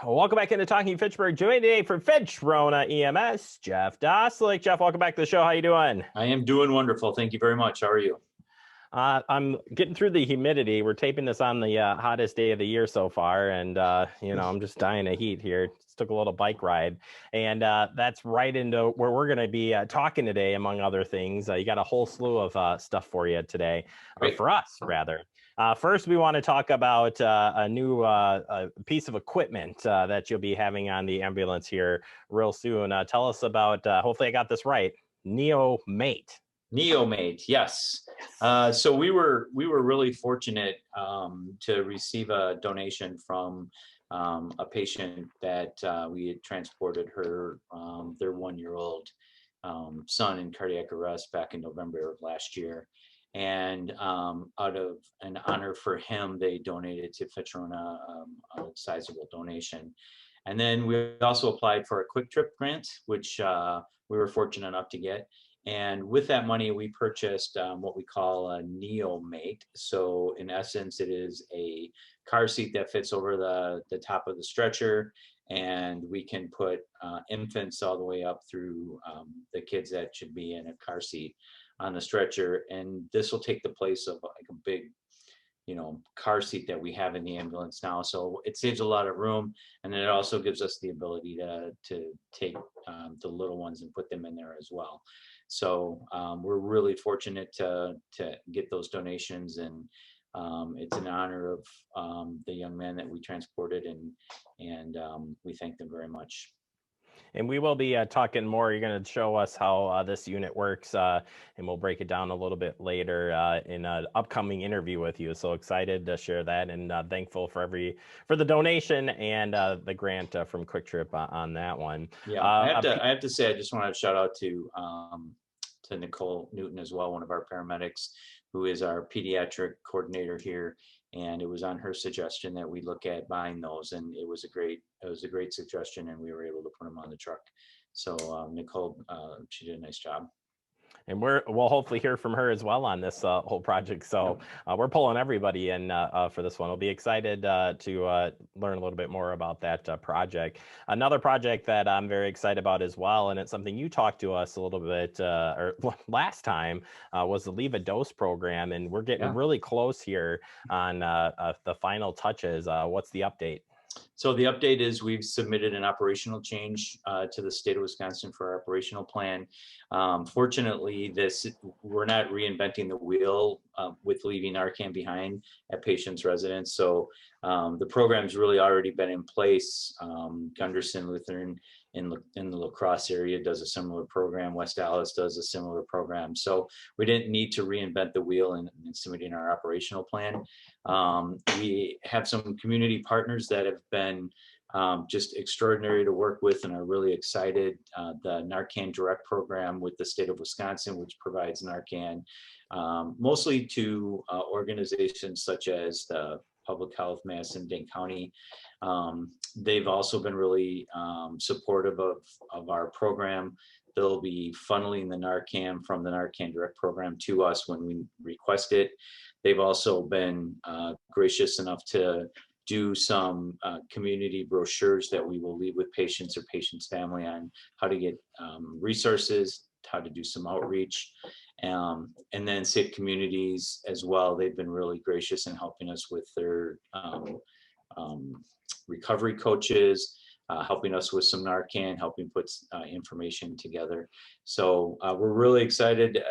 Welcome back into Talking Fitchburg. Joining today for Fitch-Rona EMS, Jeff Dostaleck. Jeff, welcome back to the show. How you doing? I am doing wonderful. Thank you very much. How are you? I'm getting through the humidity. We're taping this on the hottest day of the year so far, and I'm just dying of heat here. Just took a little bike ride, and that's right into where we're going to be talking today, among other things. You got a whole slew of stuff for you today, or for us rather. First, we want to talk about a new piece of equipment that you'll be having on the ambulance here real soon. Tell us about. Hopefully, I got this right. NeoMate. NeoMate, yes. So we were really fortunate to receive a donation from a patient that we had transported her their 1-year-old son in cardiac arrest back in November of last year. And out of an honor for him, they donated to Fitch-Rona a sizable donation. And then we also applied for a quick trip grant, which we were fortunate enough to get. And with that money, we purchased what we call a NeoMate. So in essence, it is a car seat that fits over the top of the stretcher, and we can put infants all the way up through the kids that should be in a car seat on the stretcher. And this will take the place of like a big, car seat that we have in the ambulance now. So it saves a lot of room, and then it also gives us the ability to take the little ones and put them in there as well. So we're really fortunate to get those donations, and it's in honor of the young man that we transported, and we thank them very much. And we will be talking more. You're going to show us how this unit works, and we'll break it down a little bit later in an upcoming interview with you. So excited to share that, and thankful for the donation and the grant from Quick Trip on that one. Yeah, I have to say, I just want to shout out to Nicole Newton as well, one of our paramedics, who is our pediatric coordinator here. And it was on her suggestion that we look at buying those, and it was a great suggestion, and we were able to put them on the truck. So Nicole, she did a nice job. And we'll hopefully hear from her as well on this whole project. So we're pulling everybody in for this one. We'll be excited to learn a little bit more about that project. Another project that I'm very excited about as well, and it's something you talked to us a little bit or last time, was the Leave a Dose program. And we're getting really close here on the final touches. What's the update? So the update is we've submitted an operational change to the state of Wisconsin for our operational plan. Fortunately, we're not reinventing the wheel with leaving Narcan behind at patients' residence. So the program's really already been in place. Gunderson Lutheran in the La Crosse area does a similar program. West Allis does a similar program. So we didn't need to reinvent the wheel in submitting our operational plan. We have some community partners that have been just extraordinary to work with and are really excited. The Narcan Direct program with the state of Wisconsin, which provides Narcan mostly to organizations such as the Public Health Madison Dane County. They've also been really supportive of our program. They'll be funneling the Narcan from the Narcan Direct program to us when we request it. They've also been gracious enough to do some community brochures that we will leave with patients or patients' family on how to get resources, how to do some outreach, and then Safe Communities as well. They've been really gracious in helping us with their recovery coaches, helping us with some Narcan, helping put information together. So we're really excited.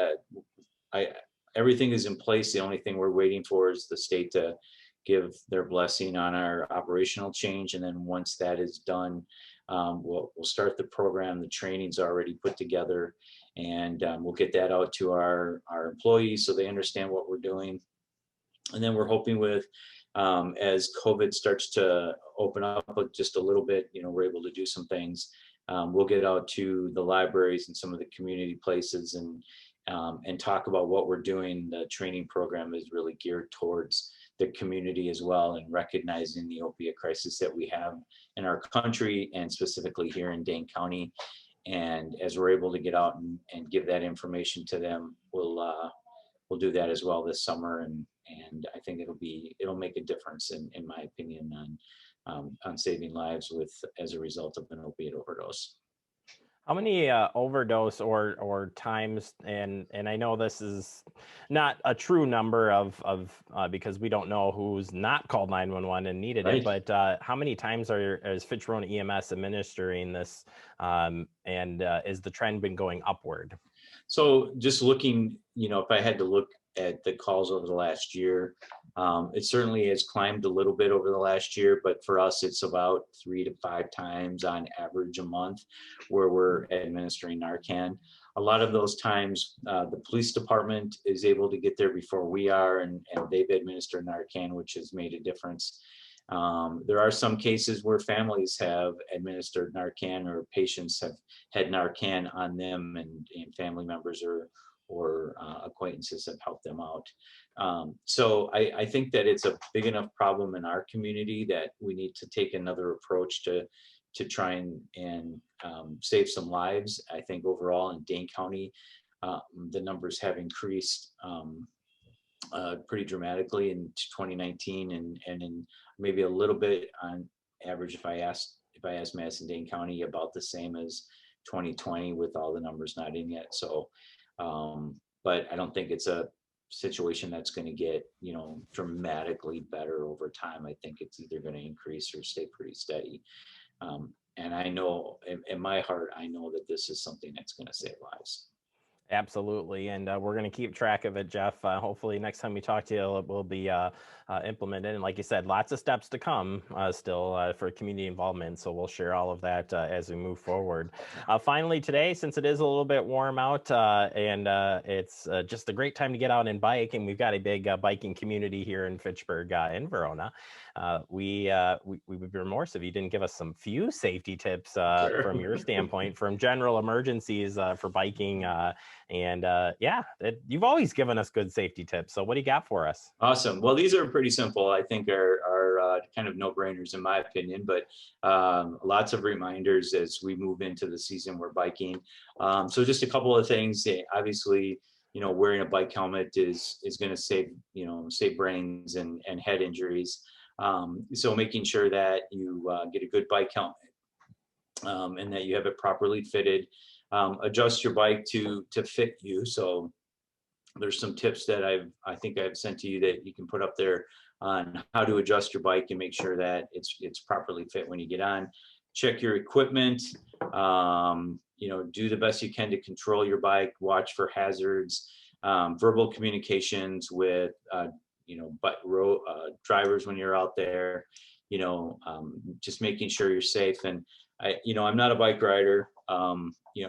Everything is in place. The only thing we're waiting for is the state to give their blessing on our operational change. And then once that is done, we'll start the program. The training's already put together, and we'll get that out to our employees so they understand what we're doing. And then we're hoping with, as COVID starts to open up just a little bit, we're able to do some things. We'll get out to the libraries and some of the community places and talk about what we're doing. The training program is really geared towards the community as well, and recognizing the opiate crisis that we have in our country, and specifically here in Dane County. And as we're able to get out and give that information to them, we'll do that as well this summer. And I think it'll make a difference, in my opinion, on saving lives as a result of an opiate overdose. How many overdose or times, and I know this is not a true number of because we don't know who's not called 911 and needed it, Right. but how many times is Fitch-Rona EMS administering this, and is the trend been going upward? So just looking, if I had to look at the calls over the last year, it certainly has climbed a little bit over the last year, but for us, it's about 3 to 5 times on average a month where we're administering Narcan. A lot of those times, the police department is able to get there before we are, and they've administered Narcan, which has made a difference. There are some cases where families have administered Narcan, or patients have had Narcan on them, and family members or acquaintances have helped them out. So I think that it's a big enough problem in our community that we need to take another approach to try and save some lives. I think overall in Dane County, the numbers have increased pretty dramatically in 2019, and in maybe a little bit on average, if I asked Madison-Dane County, about the same as 2020, with all the numbers not in yet. So, but I don't think it's a situation that's going to get, dramatically better over time. I think it's either going to increase or stay pretty steady. And I know in my heart, I know that this is something that's going to save lives. Absolutely, and we're going to keep track of it, Jeff. Hopefully next time we talk to you, it will be implemented. And like you said, lots of steps to come still for community involvement. So we'll share all of that as we move forward. Finally today, since it is a little bit warm out and it's just a great time to get out and bike, and we've got a big biking community here in Fitchburg and Verona, we would be remiss if you didn't give us some few safety tips Sure. from your standpoint, from general emergencies for biking. And you've always given us good safety tips. So what do you got for us? Awesome. Well, these are pretty simple. I think are kind of no-brainers in my opinion, but lots of reminders as we move into the season we're biking. So just a couple of things. Obviously, wearing a bike helmet is going to save brains and head injuries. So making sure that you get a good bike helmet and that you have it properly fitted. Adjust your bike to fit you. So there's some tips that I think I've sent to you that you can put up there on how to adjust your bike and make sure that it's properly fit when you get on. Check your equipment. Do the best you can to control your bike. Watch for hazards. Verbal communications with drivers when you're out there. Just making sure you're safe. And I'm not a bike rider.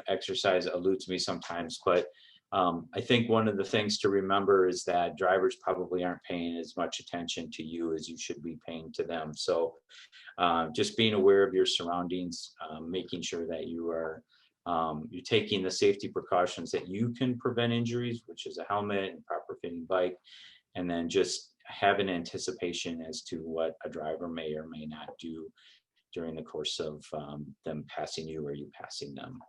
Exercise eludes me sometimes, but I think one of the things to remember is that drivers probably aren't paying as much attention to you as you should be paying to them. So just being aware of your surroundings, making sure that you're taking the safety precautions that you can prevent injuries, which is a helmet and proper fitting bike, and then just have an anticipation as to what a driver may or may not do during the course of them passing you or you passing them.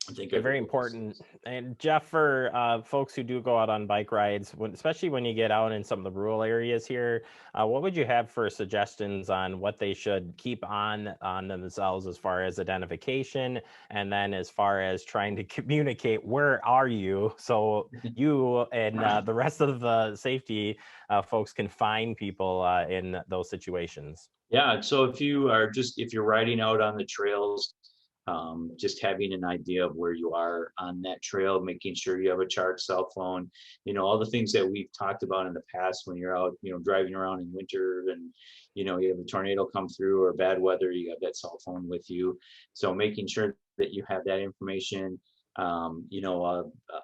I think Very important. And Jeff, for folks who do go out on bike rides, especially when you get out in some of the rural areas here, what would you have for suggestions on what they should keep on themselves as far as identification, and then as far as trying to communicate where are you, so you and the rest of the safety folks can find people in those situations? Yeah, so if you're riding out on the trails, just having an idea of where you are on that trail, making sure you have a charged cell phone, all the things that we've talked about in the past when you're out, driving around in winter and, you have a tornado come through or bad weather, you have that cell phone with you. So making sure that you have that information, a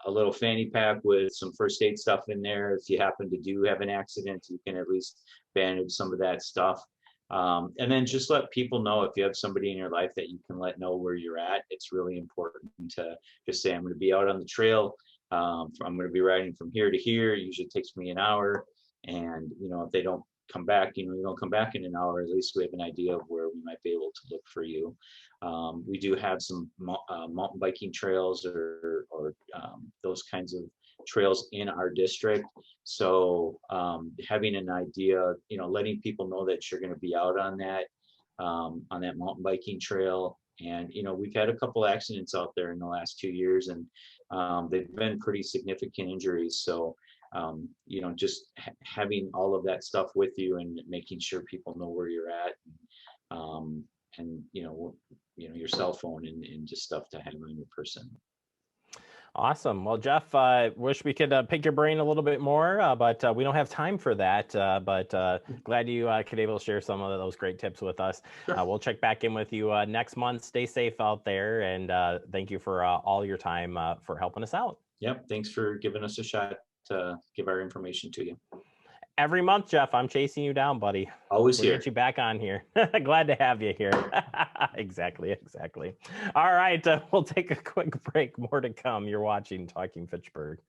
little fanny pack with some first aid stuff in there. If you happen to have an accident, you can at least bandage some of that stuff. And then just let people know, if you have somebody in your life that you can let know where you're at. It's really important to just say, I'm going to be out on the trail. I'm going to be riding from here to here. It usually takes me an hour. And, if they don't come back, you don't come back in an hour, at least we have an idea of where we might be able to look for you. We do have some mountain biking trails or those kinds of trails in our district. So having an idea, letting people know that you're going to be out on that on that mountain biking trail. And, we've had a couple accidents out there in the last 2 years, and they've been pretty significant injuries. So, just having all of that stuff with you and making sure people know where you're at, and your cell phone and just stuff to have on your person. Awesome. Well, Jeff, wish we could pick your brain a little bit more, but we don't have time for that. But glad you could able to share some of those great tips with us. Sure. We'll check back in with you next month. Stay safe out there, and thank you for all your time for helping us out. Yep. Thanks for giving us a shot to give our information to you. Every month, Jeff, I'm chasing you down, buddy. Always We'll here. get you back on here. Glad to have you here. Exactly. All right. We'll take a quick break. More to come. You're watching Talking Fitchburg.